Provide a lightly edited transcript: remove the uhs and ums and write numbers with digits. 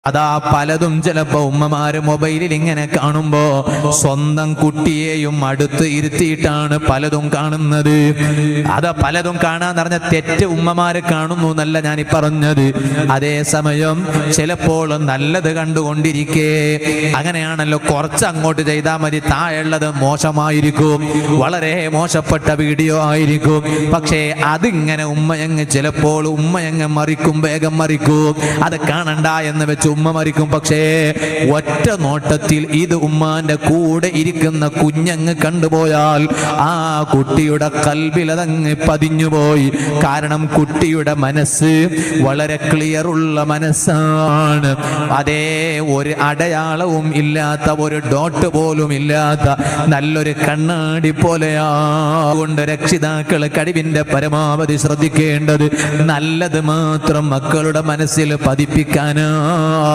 അതാ പലതും ചിലപ്പോ ഉമ്മമാര് മൊബൈലിൽ ഇങ്ങനെ കാണുമ്പോ സ്വന്തം കുട്ടിയെയും അടുത്ത് ഇരുത്തിയിട്ടാണ് പലതും കാണുന്നത്. അതാ പലതും കാണാന്ന് പറഞ്ഞ തെറ്റ് ഉമ്മമാര് കാണുന്നു എന്നല്ല ഞാൻ പറഞ്ഞത്. അതേ സമയം ചിലപ്പോൾ നല്ലത് കണ്ടുകൊണ്ടിരിക്കേ അങ്ങനെയാണല്ലോ, കുറച്ച് അങ്ങോട്ട് ചെയ്താൽ മതി, താഴെയുള്ളത് മോശമായിരിക്കും, വളരെ മോശപ്പെട്ട വീഡിയോ ആയിരിക്കും. പക്ഷേ അതിങ്ങനെ ഉമ്മയങ്ങ് ചിലപ്പോൾ ഉമ്മയങ്ങ് മറിക്കും, വേഗം മറിക്കും, അത് കാണണ്ട എന്ന് വെച്ച് ഉമ്മ മരിക്കും. പക്ഷേ ഒറ്റ നോട്ടത്തിൽ ഇത് ഉമ്മാന്റെ കൂടെ ഇരിക്കുന്ന കുഞ്ഞങ്ങ് കണ്ടുപോയാൽ ആ കുട്ടിയുടെ കൽബിൽ അതങ്ങ് പതിഞ്ഞുപോയി. കാരണം കുട്ടിയുടെ മനസ്സ് വളരെ ക്ലിയർ ഉള്ള മനസ്സാണ്. അതേ ഒരു അടയാളവും ഇല്ലാത്ത, ഒരു ഡോട്ട് പോലും ഇല്ലാത്ത നല്ലൊരു കണ്ണാടി പോലെയാകൊണ്ട് രക്ഷിതാക്കൾ കഴിവിന്റെ പരമാവധി ശ്രദ്ധിക്കേണ്ടത് നല്ലത് മാത്രം മക്കളുടെ മനസ്സിൽ പതിപ്പിക്കാനാണ്.